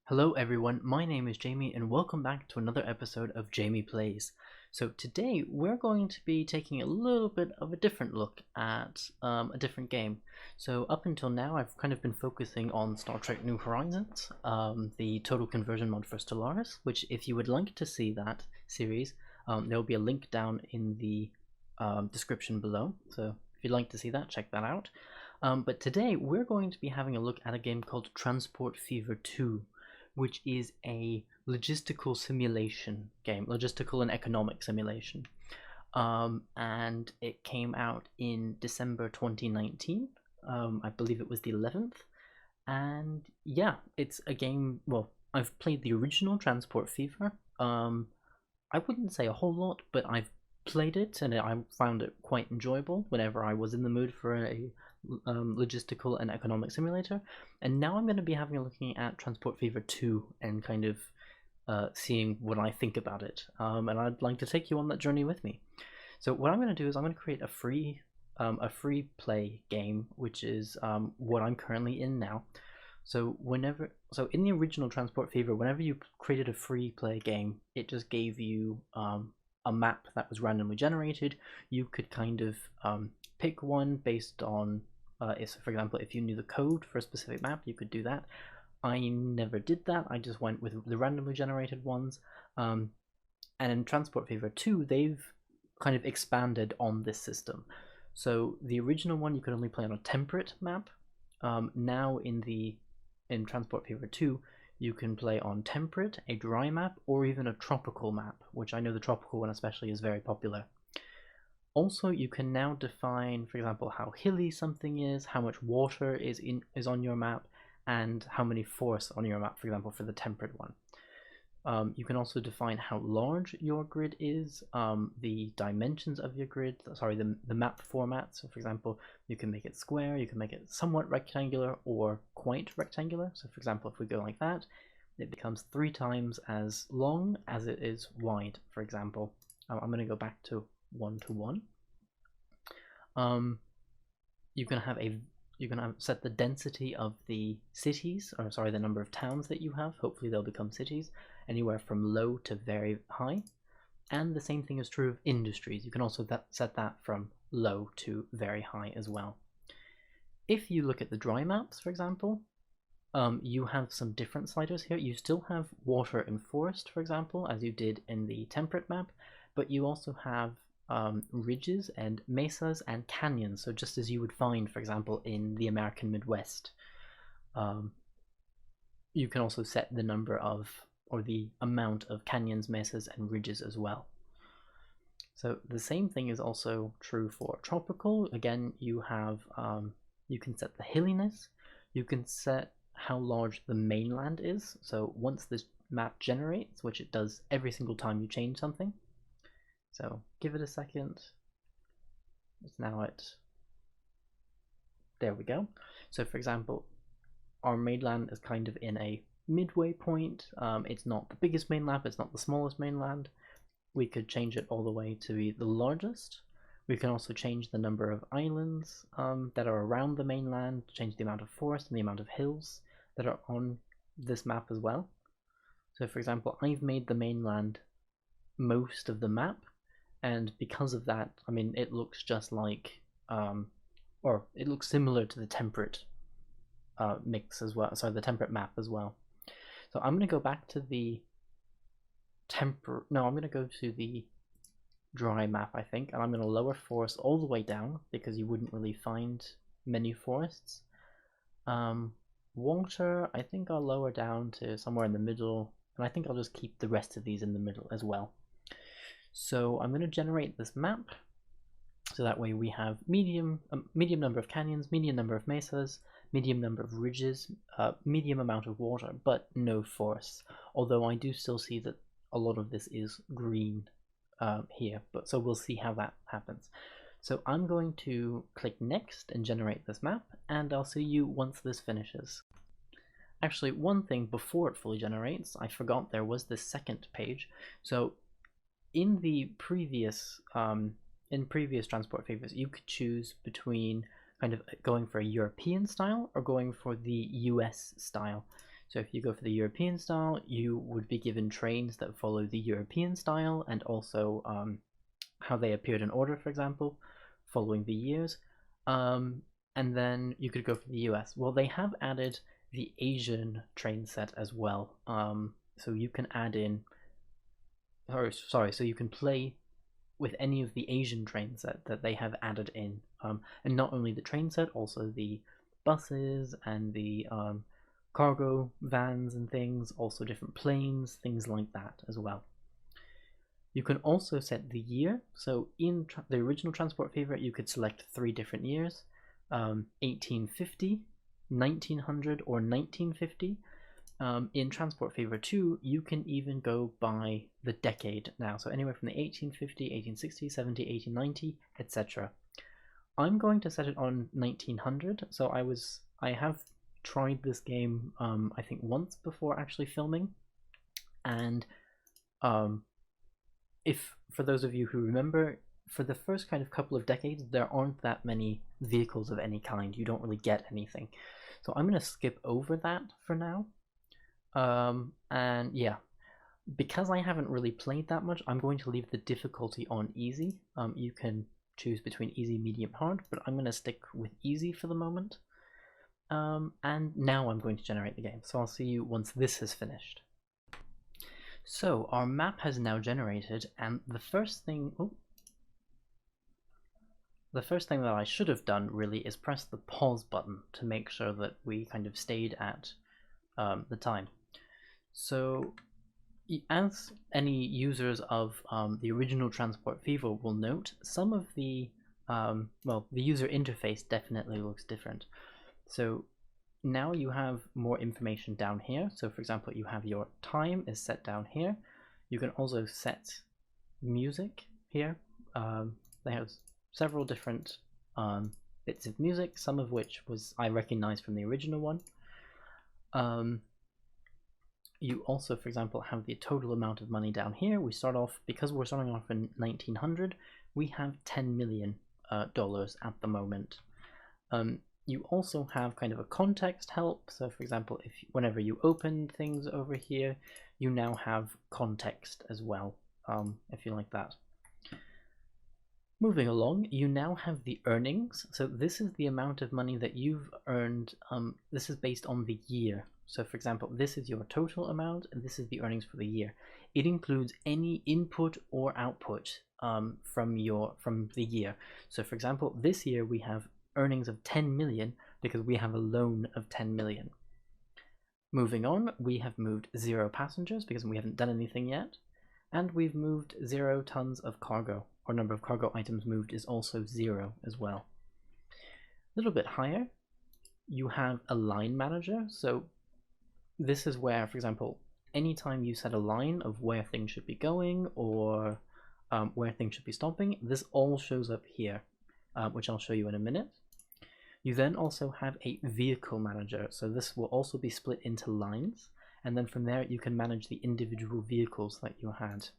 Hello everyone, my name is Jamie and welcome back to another episode of Jamie Plays. So today we're going to be taking a little bit of a different look at a different game. So up until now I've kind of been focusing on Star Trek New Horizons, the total conversion mod for Stellaris, which if you would like to see that series, there will be a link down in the description below. So if you'd like to see that, check that out. But today we're going to be having a look at a game called Transport Fever 2, which is a logistical simulation game, logistical and economic simulation. And it came out in December 2019. I believe it was the 11th. And yeah, it's a game. Well, I've played the original Transport Fever. I wouldn't say a whole lot, but I've played it and I found it quite enjoyable whenever I was in the mood for a logistical and economic simulator. And now I'm going to be having a looking at Transport Fever 2 and kind of seeing what I think about it. And I'd like to take you on that journey with me. So what I'm going to do is I'm going to create a free play game, which is what I'm currently in now. So in the original Transport Fever, whenever you created a free play game, it just gave you a map that was randomly generated. You could kind of pick one based on for example, if you knew the code for a specific map, you could do that. I never did that. I just went with the randomly generated ones. And in Transport Fever 2, they've kind of expanded on this system. So the original one you could only play on a temperate map. Now in Transport Fever 2, you can play on temperate, a dry map, or even a tropical map, which I know the tropical one especially is very popular. Also, you can now define, for example, how hilly something is, how much water is on your map, and how many forests on your map, for example, for the temperate one. You can also define how large your grid is, the dimensions of your grid, the map format. So for example, you can make it square, you can make it somewhat rectangular or quite rectangular. So for example, if we go like that, it becomes 3 times as long as it is wide, for example. I'm going to go back to 1 to 1. You can set the density of the cities, or sorry, the number of towns that you have. Hopefully they'll become cities, anywhere from low to very high. And the same thing is true of industries. You can also set that from low to very high as well. If you look at the dry maps, for example, you have some different sliders here. You still have water and forest, for example, as you did in the temperate map, but you also have ridges and mesas and canyons, so just as you would find, for example, in the American Midwest. You can also set the number of, or the amount of canyons, mesas, and ridges as well. So the same thing is also true for tropical. Again, you have you can set the hilliness, you can set how large the mainland is. So once this map generates, which it does every single time you change something, so give it a second. It's now there we go. So for example, our mainland is kind of in a midway point. It's not the biggest mainland, it's not the smallest mainland. We could change it all the way to be the largest. We can also change the number of islands that are around the mainland, change the amount of forest and the amount of hills that are on this map as well. So for example, I've made the mainland most of the map, and because of that, I mean, it looks just like, or it looks similar to the temperate mix as well, sorry, the temperate map as well. So I'm going to go back to the I'm going to go to the dry map, I think, and I'm going to lower forest all the way down because you wouldn't really find many forests. Water, I think I'll lower down to somewhere in the middle, and I think I'll just keep the rest of these in the middle as well. So I'm going to generate this map, so that way we have medium number of canyons, medium number of mesas, medium number of ridges, medium amount of water, but no forests. Although I do still see that a lot of this is green here, but so we'll see how that happens. So I'm going to click next and generate this map, and I'll see you once this finishes. Actually, one thing before it fully generates, I forgot there was this second page. So in the previous Transport Fevers, you could choose between kind of going for a European style or going for the US style. So if you go for the European style, you would be given trains that follow the European style, and also how they appeared in order, for example, following the years. And then you could go for the US. Well, they have added the Asian train set as well. So you can add in, so you can play with any of the Asian train set that they have added in. And not only the train set, also the buses and the cargo vans and things, also different planes, things like that as well. You can also set the year. So in the original Transport Fever, you could select 3 different years, 1850, 1900, or 1950. In Transport Fever 2, you can even go by the decade now. So anywhere from the 1850, 1860, 70, 1890, etc. I'm going to set it on 1900. So I have tried this game, I think once before actually filming. And if, for those of you who remember, for the first kind of couple of decades, there aren't that many vehicles of any kind. You don't really get anything. So I'm going to skip over that for now. And yeah, because I haven't really played that much, I'm going to leave the difficulty on easy. You can choose between easy, medium, hard, but I'm going to stick with easy for the moment. And now I'm going to generate the game. So I'll see you once this is finished. So our map has now generated, and the first thing that I should have done really is press the pause button to make sure that we kind of stayed at the time. So as any users of the original Transport Fever will note, some of the the user interface definitely looks different. So now you have more information down here. So for example, you have your time is set down here. You can also set music here. They have several different bits of music, some of which I recognized from the original one. You also, for example, have the total amount of money down here. We start off, because we're starting off in 1900, we have $10 million at the moment. You also have kind of a context help. So for example, whenever you open things over here, you now have context as well, if you like that. Moving along, you now have the earnings. So this is the amount of money that you've earned. This is based on the year. So for example, this is your total amount, and this is the earnings for the year. It includes any input or output from the year. So for example, this year we have earnings of 10 million because we have a loan of 10 million. Moving on, we have moved 0 passengers because we haven't done anything yet, and we've moved 0 tons of cargo. Our number of cargo items moved is also 0 as well. A little bit higher, you have a line manager. So this is where, for example, anytime you set a line of where things should be going or where things should be stopping, this all shows up here, which I'll show you in a minute. You then also have a vehicle manager. So this will also be split into lines, and then from there you can manage the individual vehicles that you had.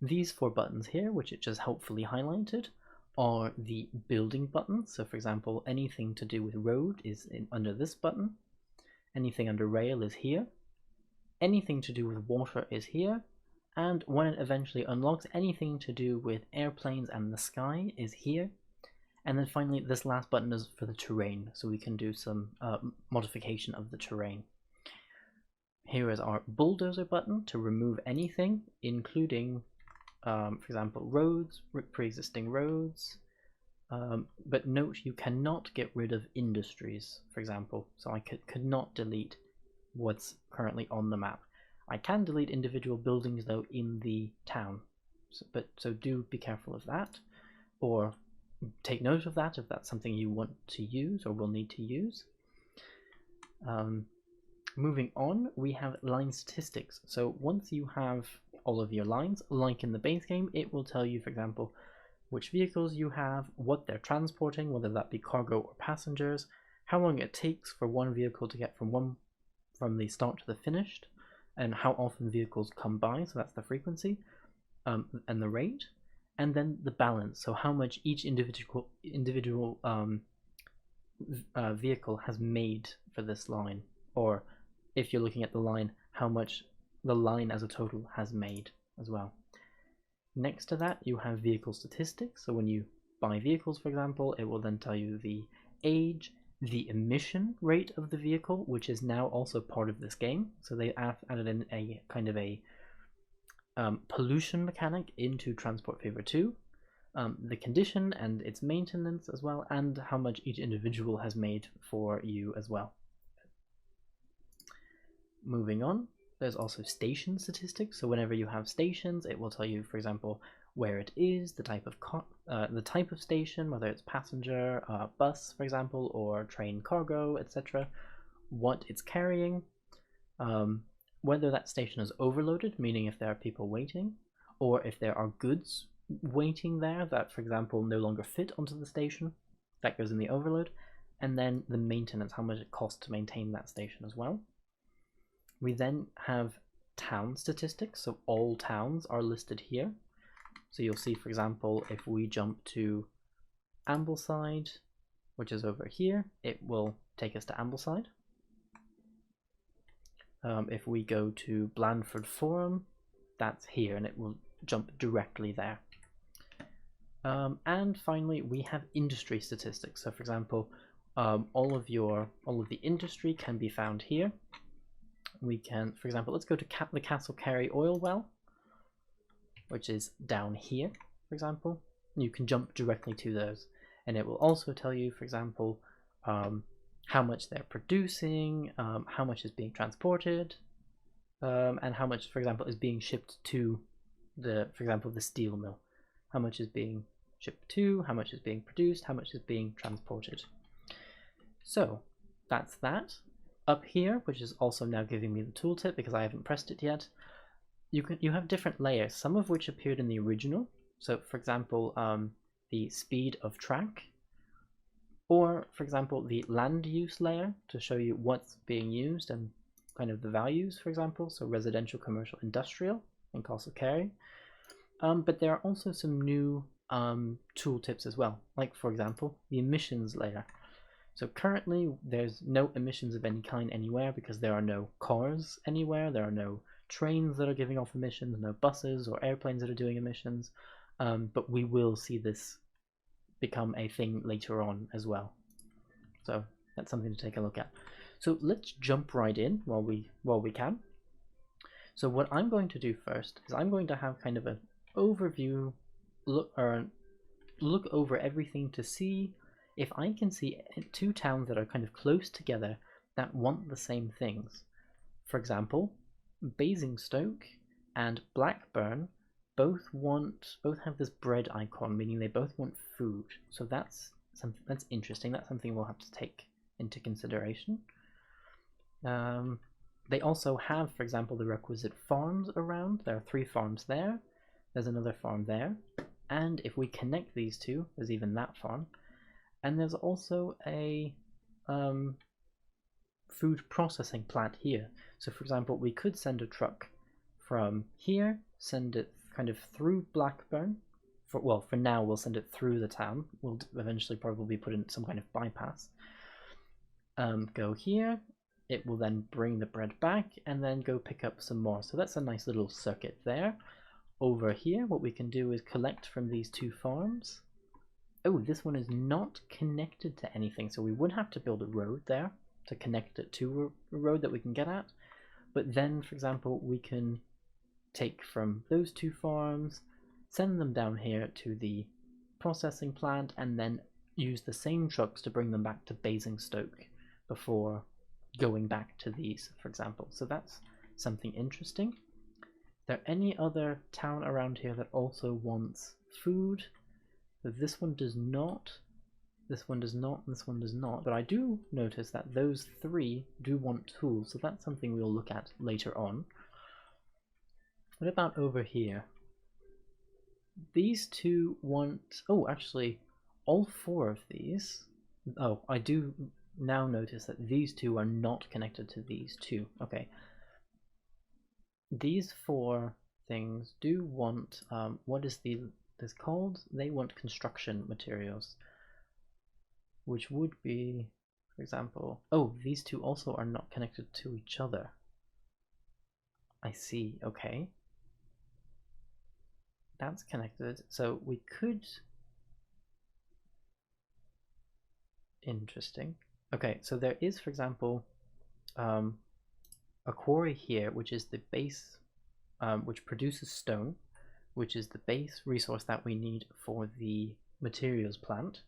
These 4 buttons here, which it just helpfully highlighted, are the building buttons. So for example, anything to do with road is under this button. Anything under rail is here. Anything to do with water is here. And when it eventually unlocks, anything to do with airplanes and the sky is here. And then finally, this last button is for the terrain, so we can do some modification of the terrain. Here is our bulldozer button to remove anything, including, for example, roads, pre-existing roads. But note, you cannot get rid of industries, for example. So I could not delete what's currently on the map. I can delete individual buildings though in the town, so do be careful of that, or take note of that if that's something you want to use or will need to use. Moving on, we have line statistics. So once you have all of your lines, like in the base game, it will tell you, for example, which vehicles you have, what they're transporting, whether that be cargo or passengers, how long it takes for one vehicle to get from the start to the finished, and how often vehicles come by, so that's the frequency, and the rate, and then the balance, so how much each individual vehicle has made for this line. or if you're looking at the line, how much the line as a total has made as well. Next to that, you have vehicle statistics. So when you buy vehicles, for example, it will then tell you the age, the emission rate of the vehicle, which is now also part of this game. So they have added in a kind of a pollution mechanic into Transport Fever 2. The condition and its maintenance as well, and how much each individual has made for you as well. Moving on, there's also station statistics. So whenever you have stations, it will tell you, for example, where it is, the type of station, whether it's passenger, bus, for example, or train cargo, etc., what it's carrying, whether that station is overloaded, meaning if there are people waiting, or if there are goods waiting there that, for example, no longer fit onto the station, that goes in the overload, and then the maintenance, how much it costs to maintain that station as well. We then have town statistics, so all towns are listed here. So you'll see, for example, if we jump to Ambleside, which is over here, it will take us to Ambleside. If we go to Blandford Forum, that's here, and it will jump directly there. And finally, we have industry statistics. So, for example, all of the industry can be found here. We can, for example, let's go to the Castle Carey oil well, which is down here, for example. You can jump directly to those, and it will also tell you, for example, how much they're producing, how much is being transported, and how much, for example, is being shipped to for example, the steel mill. How much is being shipped to, how much is being produced, how much is being transported. So that's that. Up here, which is also now giving me the tooltip because I haven't pressed it yet, you have different layers, some of which appeared in the original. So, for example, the speed of track, or, for example, the land use layer to show you what's being used and kind of the values, for example, so residential, commercial, industrial in Castle Carey. But there are also some new tooltips as well, like, for example, the emissions layer. So currently there's no emissions of any kind anywhere because there are no cars anywhere, there are no trains that are giving off emissions, no buses or airplanes that are doing emissions, but we will see this become a thing later on as well. So that's something to take a look at. So let's jump right in while we can. So what I'm going to do first is I'm going to have kind of an overview look over everything to see if I can see two towns that are kind of close together that want the same things. For example, Basingstoke and Blackburn both have this bread icon, meaning they both want food. So that's something that's interesting. That's something we'll have to take into consideration. They also have, for example, the requisite farms around. There are 3 farms there. There's another farm there. And if we connect these two, there's even that farm. And there's also a food processing plant here. So, for example, we could send a truck from here, send it kind of through Blackburn. For now, we'll send it through the town. We'll eventually probably put in some kind of bypass. Go here. It will then bring the bread back and then go pick up some more. So that's a nice little circuit there. Over here, what we can do is collect from these 2 farms. Oh, this one is not connected to anything, so we would have to build a road there to connect it to a road that we can get at. But then, for example, we can take from those 2 farms, send them down here to the processing plant, and then use the same trucks to bring them back to Basingstoke before going back to these, for example. So that's something interesting. Is there any other town around here that also wants food? So this one does not, this one does not, this one does not, but I do notice that those 3 do want tools, so that's something we'll look at later on. What about over here? These 2 want, oh, actually, all 4 of these, oh, I do now notice that these 2 are not connected to these 2. Okay. These 4 things do want, what is this called? They want construction materials, which would be, for example. Oh, these two also are not connected to each other. I see, okay. That's connected, so we could... Interesting. Okay, so there is, for example, a quarry here, which is the base, which produces stone, which is the base resource that we need for the materials plant.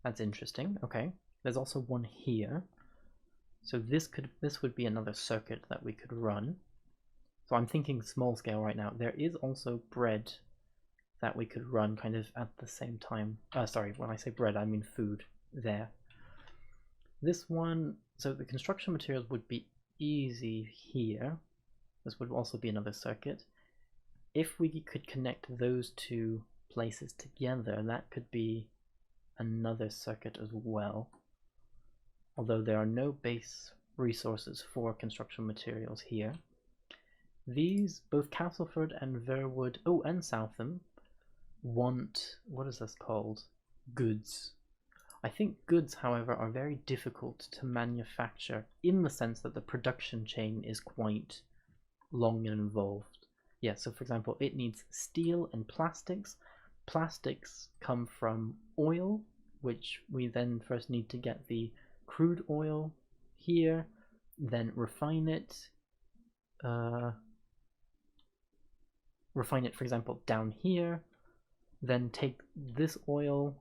That's interesting. Okay, there's also one here, so this would be another circuit that we could run. So I'm thinking small scale right now. There is also bread that we could run kind of at the same time. Sorry, when I say bread, I mean food there. This one, so the construction materials would be easy here. This would also be another circuit. If we could connect those two places together, that could be another circuit as well. Although there are no base resources for construction materials here. These, both Castleford and Verwood, oh, and Southam, want, what is this called? Goods. I think goods, however, are very difficult to manufacture in the sense that the production chain is quite long and involved. Yeah, so for example, it needs steel and plastics. Plastics come from oil, which we then first need to get the crude oil here, then refine it. Refine it, for example, down here, then take this oil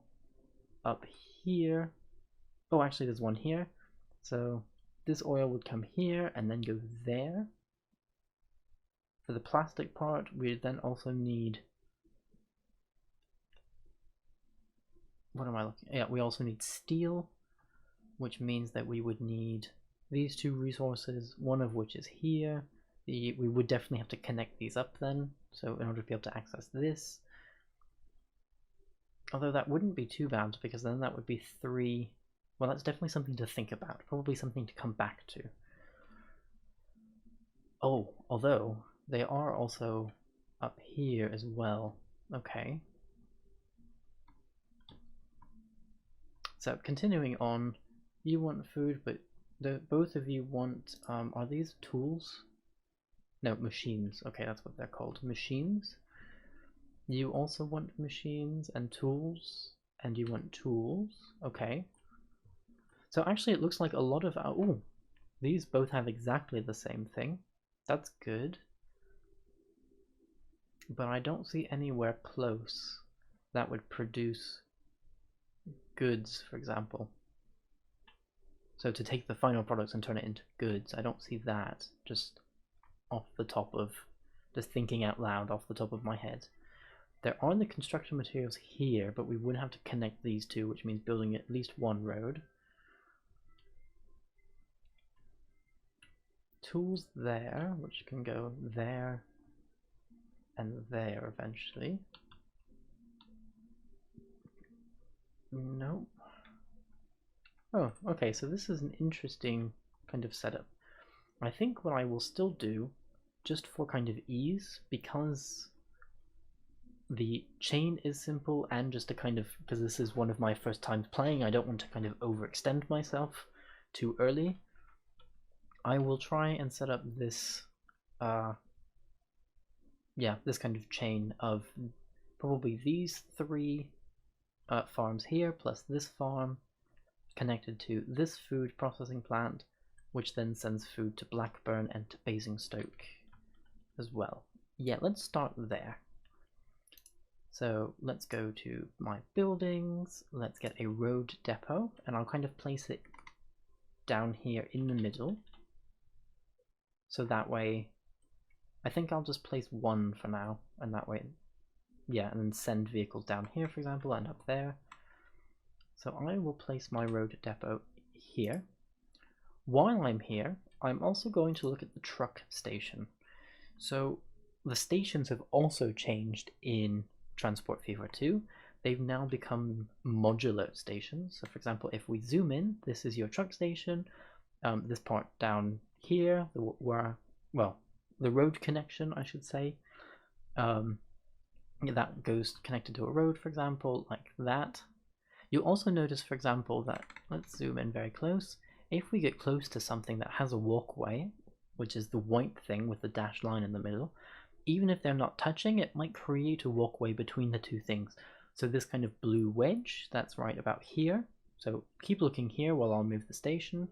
up here. Oh, actually there's one here. So this oil would come here and then go there. For the plastic part, we then also need... What am I looking at? Yeah, we also need steel, which means that we would need these two resources, one of which is here. We would definitely have to connect these up then, so in order to be able to access this. Although that wouldn't be too bad, because then that would be 3. Well, that's definitely something to think about, probably something to come back to. Oh, although they are also up here as well. Okay. So continuing on, you want food, but both of you want, are these tools? No, machines. Okay, that's what they're called. Machines. You also want machines and tools, and you want tools. Okay. So actually it looks like a lot of our... Ooh, these both have exactly the same thing. That's good. But I don't see anywhere close that would produce goods, for example. So to take the final products and turn it into goods, I don't see that just off the top of, just thinking out loud off the top of my head. There are the construction materials here, but we would have to connect these two, which means building at least one road. Tools there, which can go there and there eventually. Nope. Oh, okay, so this is an interesting kind of setup. I think what I will still do, just for kind of ease, because the chain is simple and just to kind of, because this is one of my first times playing, I don't want to kind of overextend myself too early. I will try and set up this, this kind of chain of probably these 3 farms here, plus this farm, connected to this food processing plant, which then sends food to Blackburn and to Basingstoke as well. Yeah, let's start there. So let's go to my buildings, let's get a road depot, and I'll kind of place it down here in the middle. So that way, I think I'll just place 1 for now, and that way, yeah, and then send vehicles down here, for example, and up there. So I will place my road depot here. While I'm here, I'm also going to look at the truck station. So the stations have also changed in Transport Fever 2. They've now become modular stations. So for example, if we zoom in, this is your truck station. This part down here, the road connection, I should say. That goes connected to a road, for example, like that. You'll also notice, for example, that, let's zoom in very close, if we get close to something that has a walkway, which is the white thing with the dashed line in the middle, even if they're not touching, it might create a walkway between the two things. So this kind of blue wedge, that's right about here. So keep looking here while I'll move the station.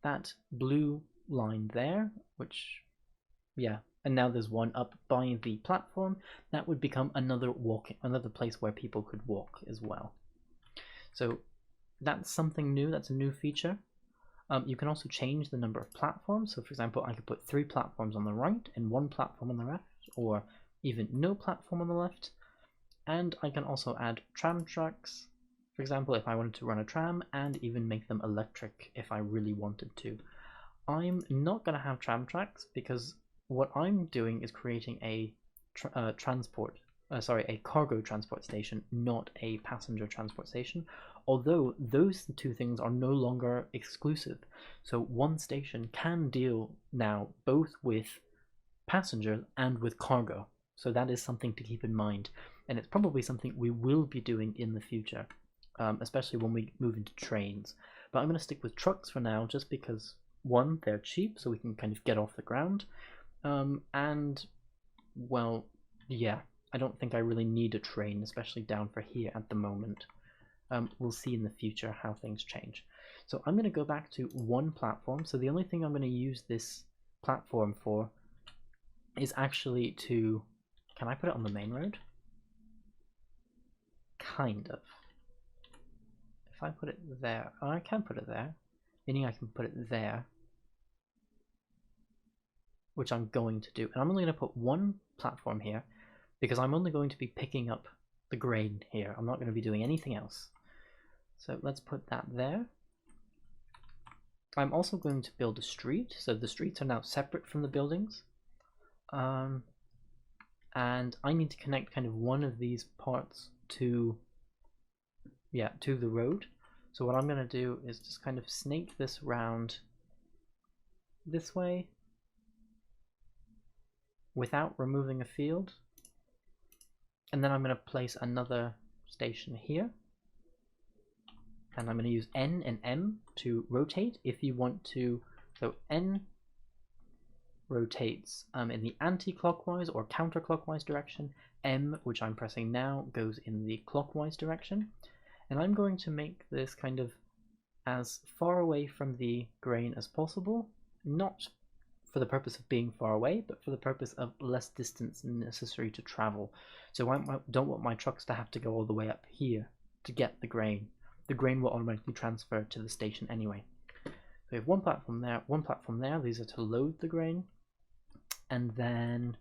That blue line there, which, yeah, and now there's one up by the platform, that would become another place where people could walk as well. So that's something new, that's a new feature. You can also change the number of platforms. So for example, I could put 3 platforms on the right and 1 platform on the left, or even no platform on the left. And I can also add tram tracks, for example, if I wanted to run a tram, and even make them electric if I really wanted to. I'm not going to have tram tracks because what I'm doing is creating a cargo transport station, not a passenger transport station, although those two things are no longer exclusive. So one station can deal now both with passengers and with cargo. So that is something to keep in mind, and it's probably something we will be doing in the future, especially when we move into trains. But I'm going to stick with trucks for now, just because, one, they're cheap, so we can kind of get off the ground, and, well, yeah, I don't think I really need a train, especially down for here at the moment. We'll see in the future how things change. So I'm going to go back to 1 platform. So the only thing I'm going to use this platform for is actually to... Can I put it on the main road? Kind of. If I put it there... Oh, I can put it there. Meaning I can put it there. Which I'm going to do. And I'm only going to put 1 platform here, because I'm only going to be picking up the grain here. I'm not going to be doing anything else. So let's put that there. I'm also going to build a street, so the streets are now separate from the buildings. And I need to connect kind of one of these parts to the road. So what I'm going to do is just kind of snake this round this way without removing a field. And then I'm going to place another station here. And I'm going to use N and M to rotate if you want to. So N rotates in the anti-clockwise or counterclockwise direction. M, which I'm pressing now, goes in the clockwise direction. And I'm going to make this kind of as far away from the grain as possible, not for the purpose of being far away, but for the purpose of less distance necessary to travel. So I don't want my trucks to have to go all the way up here to get the grain. The grain will automatically transfer to the station anyway. So we have 1 platform there, 1 platform there. These are to load the grain. And then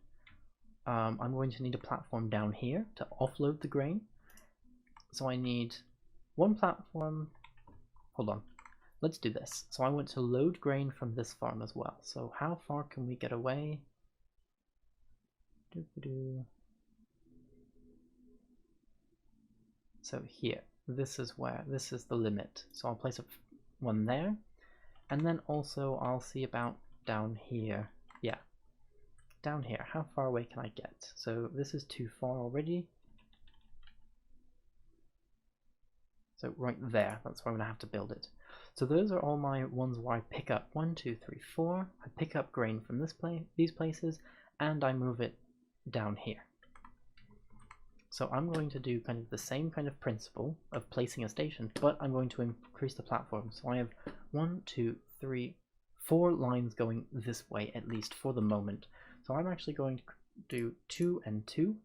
I'm going to need a platform down here to offload the grain. So I need 1 platform. Hold on. Let's do this. So I want to load grain from this farm as well. So how far can we get away? So here, this is the limit. So I'll place 1 there. And then also I'll see about down here. Yeah, down here. How far away can I get? So this is too far already. So right there, that's where I'm going to have to build it. So those are all my ones where I pick up 1, 2, 3, 4. I pick up grain from these places, and I move it down here. So I'm going to do kind of the same kind of principle of placing a station, but I'm going to increase the platform. So I have 1, 2, 3, 4 lines going this way, at least for the moment. So I'm actually going to do 2 and 2.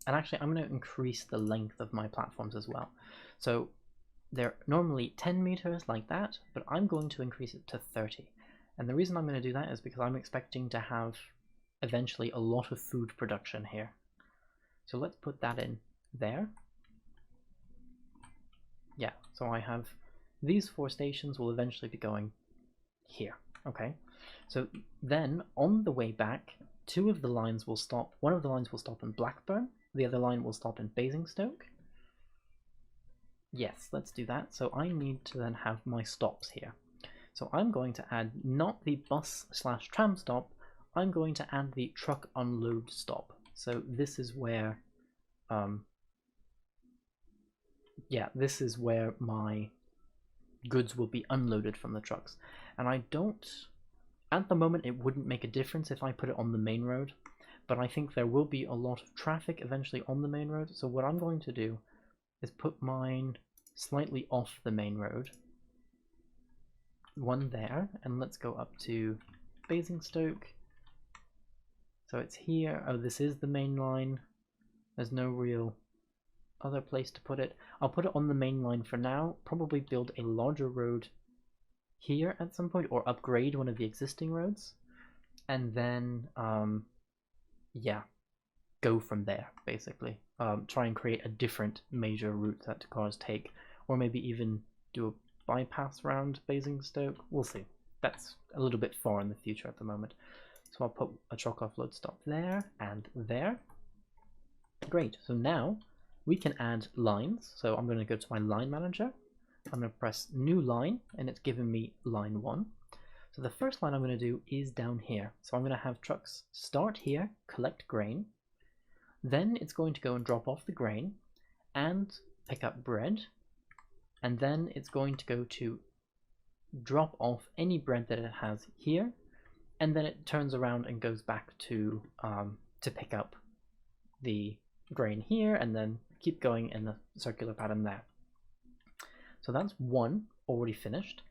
And actually, I'm going to increase the length of my platforms as well. So they're normally 10 meters like that, but I'm going to increase it to 30. And the reason I'm going to do that is because I'm expecting to have eventually a lot of food production here. So let's put that in there. Yeah, so I have these 4 stations will eventually be going here. Okay, so then on the way back, 2 of the lines will stop. 1 of the lines will stop in Blackburn. The other line will stop in Basingstoke. Yes, let's do that. So I need to then have my stops here. So I'm going to add not the bus/tram stop, I'm going to add the truck unload stop. So this is where yeah, this is where my goods will be unloaded from the trucks. And I don't, at the moment, it wouldn't make a difference if I put it on the main road, but I think there will be a lot of traffic eventually on the main road. So what I'm going to do is put mine slightly off the main road. One there, and let's go up to Basingstoke. So it's here. Oh, this is the main line. There's no real other place to put it. I'll put it on the main line for now. Probably build a larger road here at some point, or upgrade one of the existing roads, and then yeah, go from there basically. Try and create a different major route that cars take, or maybe even do a bypass round Basingstoke. We'll see. That's a little bit far in the future at the moment. So I'll put a truck offload stop there and there. Great. So now we can add lines. So I'm going to go to my line manager. I'm going to press new line, and it's giving me line 1. So the first line I'm going to do is down here. So I'm going to have trucks start here, collect grain. Then it's going to go and drop off the grain and pick up bread. And then it's going to go to drop off any bread that it has here. And then it turns around and goes back to pick up the grain here, and then keep going in the circular pattern there. So that's one already finished.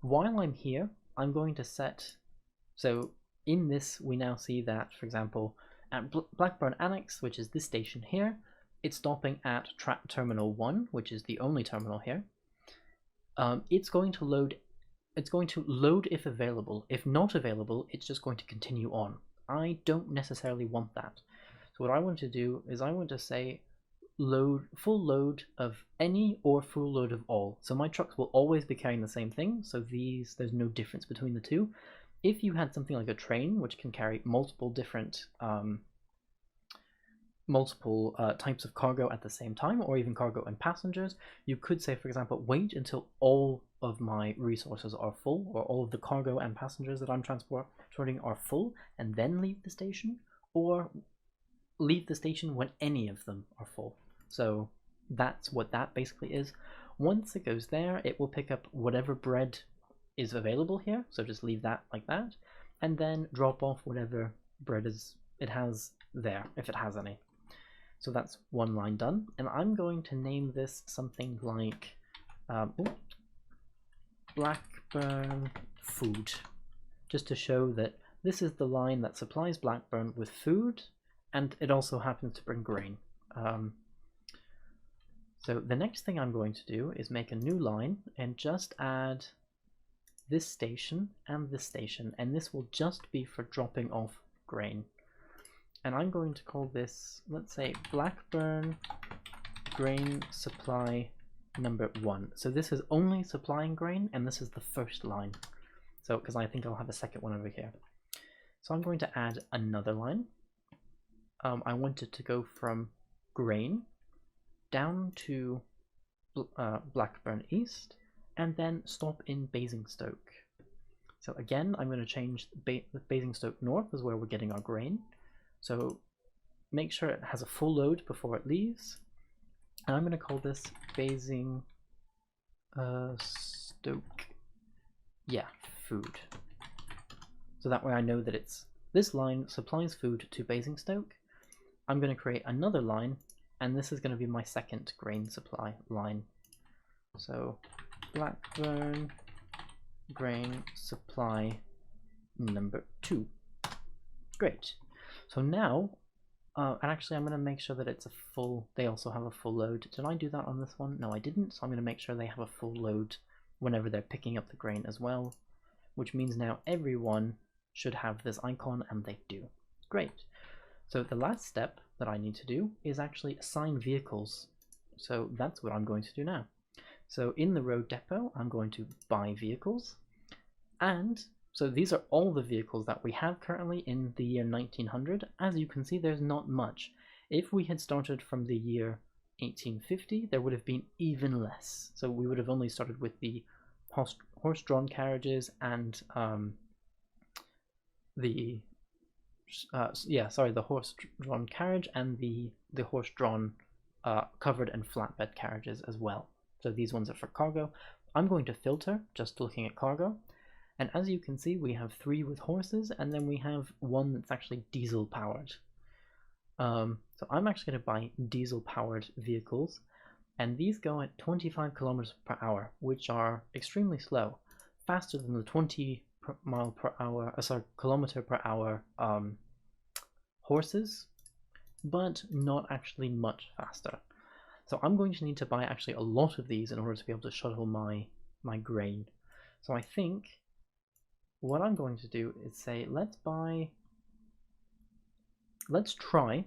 While I'm here, I'm going to set, so in this we now see that, for example, at Blackburn Annex, which is this station here, it's stopping at Terminal 1, which is the only terminal here. It's going to load if available. If not available, it's just going to continue on. I don't necessarily want that. So what I want to do is I want to say full load of any or full load of all. So my trucks will always be carrying the same thing, so there's no difference between the two. If you had something like a train, which can carry multiple different types of cargo at the same time, or even cargo and passengers, you could say, for example, wait until all of my resources are full, or all of the cargo and passengers that I'm transporting are full, and then leave the station, or leave the station when any of them are full. So that's what that basically is. Once it goes there, it will pick up whatever bread is available here, so just leave that like that, and then drop off whatever bread it has there, if it has any. So that's one line done, and I'm going to name this something like Blackburn Food, just to show that this is the line that supplies Blackburn with food, and it also happens to bring grain. So the next thing I'm going to do is make a new line and just add this station and this station, and this will just be for dropping off grain. And I'm going to call this, let's say, Blackburn Grain Supply number 1. So this is only supplying grain, and this is the first line. So, because I think I'll have a second one over here. So I'm going to add another line. I want it to go from grain down to Blackburn East, and then stop in Basingstoke. So again, I'm going to change Basingstoke North is where we're getting our grain. So make sure it has a full load before it leaves. And I'm going to call this Basingstoke, food. So that way I know that this line supplies food to Basingstoke. I'm going to create another line, and this is going to be my second grain supply line. So Blackburn Grain Supply number 2. Great. So now, and actually I'm going to make sure that it's a full, they also have a full load. Did I do that on this one? No, I didn't. So I'm going to make sure they have a full load whenever they're picking up the grain as well, which means now everyone should have this icon, and they do. Great. So the last step that I need to do is actually assign vehicles. So that's what I'm going to do now. So in the road depot, I'm going to buy vehicles. And so these are all the vehicles that we have currently in the year 1900. As you can see, there's not much. If we had started from the year 1850, there would have been even less. So we would have only started with the horse-drawn carriages and the horse-drawn carriage and the horse-drawn covered and flatbed carriages as well. So these ones are for cargo. I'm going to filter just looking at cargo. And as you can see, we have 3 with horses, and then we have 1 that's actually diesel powered. So I'm actually going to buy diesel powered vehicles, and these go at 25 kilometers per hour, which are extremely slow, faster than the 20 kilometer per hour horses, but not actually much faster. So I'm going to need to buy actually a lot of these in order to be able to shuttle my grain. So I think what I'm going to do is say, let's try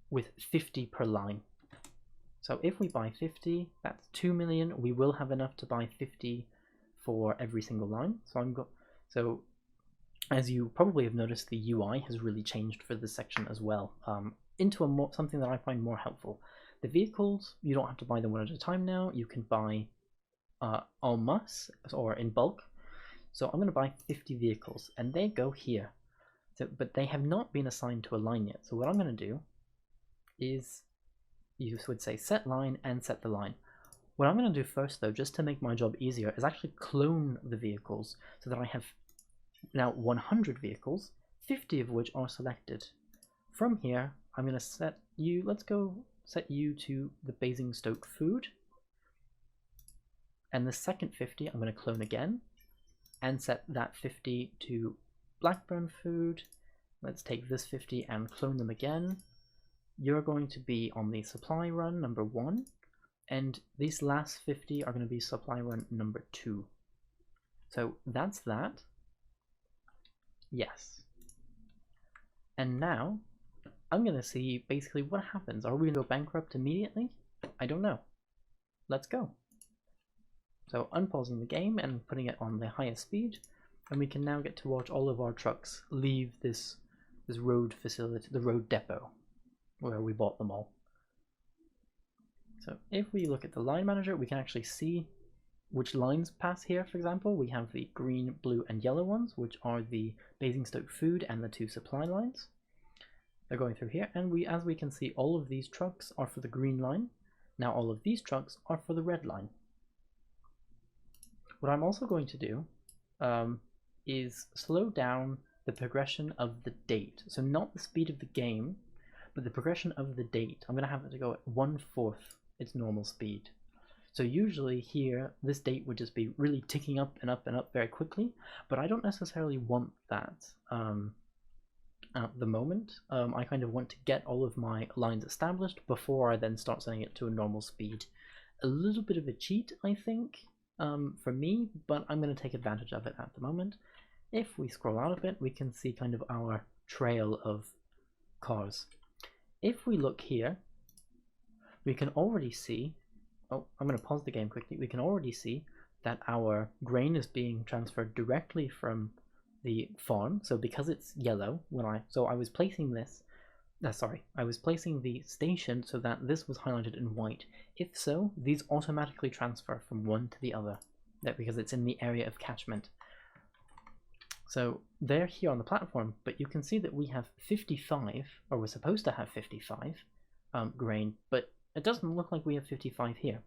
with 50 per line. So if we buy 50, that's 2 million. We will have enough to buy 50 for every single line. So as you probably have noticed, the UI has really changed for this section as well, into something that I find more helpful. The vehicles, you don't have to buy them one at a time now. You can buy en masse or in bulk. So I'm going to buy 50 vehicles, and they go here. But they have not been assigned to a line yet. So what I'm going to do is, you would say set line and set the line. What I'm going to do first, though, just to make my job easier, is actually clone the vehicles so that I have now 100 vehicles, 50 of which are selected. From here, I'm going to set you, set you to the Basingstoke food. And the second 50, I'm going to clone again and set that 50 to Blackburn food. Let's take this 50 and clone them again. You're going to be on the supply run number 1, and these last 50 are going to be supply run number 2. So that's that. Yes. And now I'm going to see basically what happens. Are we going to go bankrupt immediately? I don't know. Let's go. So unpausing the game and putting it on the highest speed, and we can now get to watch all of our trucks leave this road facility, the road depot, where we bought them all. So if we look at the line manager, we can actually see which lines pass here. For example, we have the green, blue, and yellow ones, which are the Basingstoke food and the 2 supply lines. They're going through here, and as we can see, all of these trucks are for the green line. Now all of these trucks are for the red line. What I'm also going to do is slow down the progression of the date. So not the speed of the game, but the progression of the date. I'm going to have it to go at 1/4 its normal speed. So usually here, this date would just be really ticking up and up and up very quickly, but I don't necessarily want that at the moment. I kind of want to get all of my lines established before I then start setting it to a normal speed. A little bit of a cheat, I think, for me, but I'm going to take advantage of it at the moment. If we scroll out a bit, we can see kind of our trail of cars. If we look here, we can already see, oh, I'm going to pause the game quickly, we can already see that our grain is being transferred directly from the farm. So because it's yellow, I was placing this, I was placing the station so that this was highlighted in white. If so, these automatically transfer from one to the other, because it's in the area of catchment. So they're here on the platform, but you can see that we have 55, or we're supposed to have 55 grain, but it doesn't look like we have 55 here.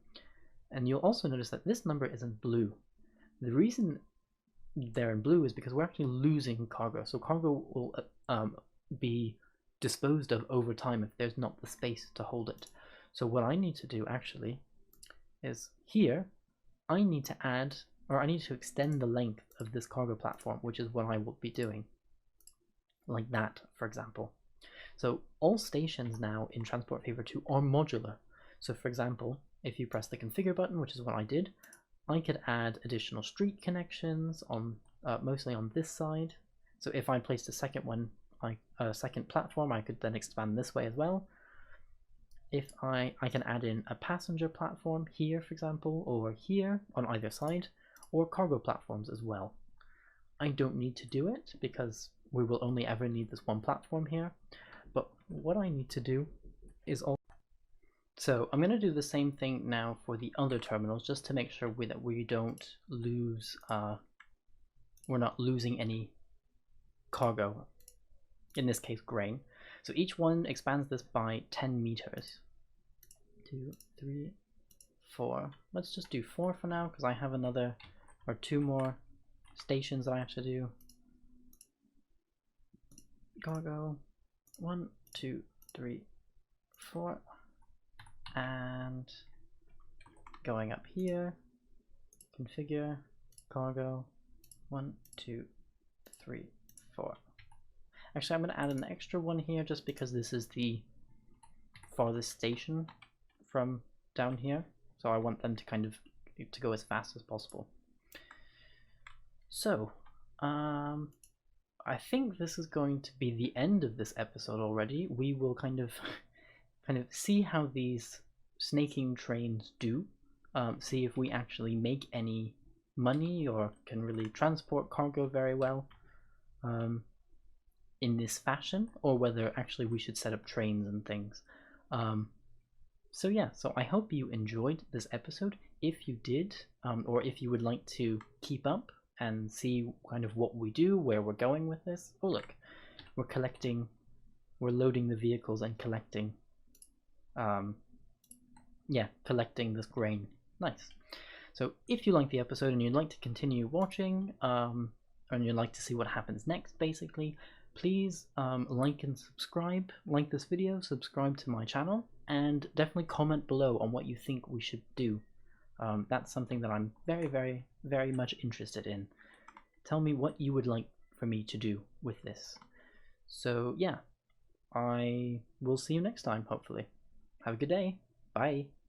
And you'll also notice that this number is in blue. The reason they're in blue is because we're actually losing cargo. So cargo will be disposed of over time if there's not the space to hold it. So what I need to do actually is here, I need to add, or I need to extend the length of this cargo platform, which is what I will be doing. Like that, for example. So all stations now in Transport Fever 2 are modular. So for example, if you press the configure button, which is what I did, I could add additional street connections on mostly on this side. So if I placed a second one, a second platform, I could then expand this way as well. If I can add in a passenger platform here, for example, or here on either side, or cargo platforms as well. I don't need to do it because we will only ever need this one platform here. But what I need to do is all. So I'm going to do the same thing now for the other terminals, just to make sure that we don't lose, we're not losing any cargo, in this case grain. So each one expands this by 10 meters. 2, 3, 4. Let's just do 4 for now because I have another or 2 more stations that I have to do. Cargo. 1, 2, 3, 4. And going up here, configure, cargo, 1, 2, 3, 4. Actually, I'm going to add an extra one here just because this is the farthest station from down here. So I want them to kind of to go as fast as possible. So, I think this is going to be the end of this episode already. We will kind of see how these snaking trains do, see if we actually make any money or can really transport cargo very well in this fashion, or whether actually we should set up trains and things. So yeah, so I hope you enjoyed this episode. If you did, or if you would like to keep up and see kind of what we do, where we're going with this. Oh look, we're loading the vehicles and collecting collecting this grain. Nice. So if you like the episode and you'd like to continue watching, and you'd like to see what happens next, basically, please like and subscribe. Like this video, subscribe to my channel, and definitely comment below on what you think we should do. That's something that I'm very, very, very much interested in. Tell me what you would like for me to do with this. So yeah, I will see you next time, hopefully. Have a good day. Bye.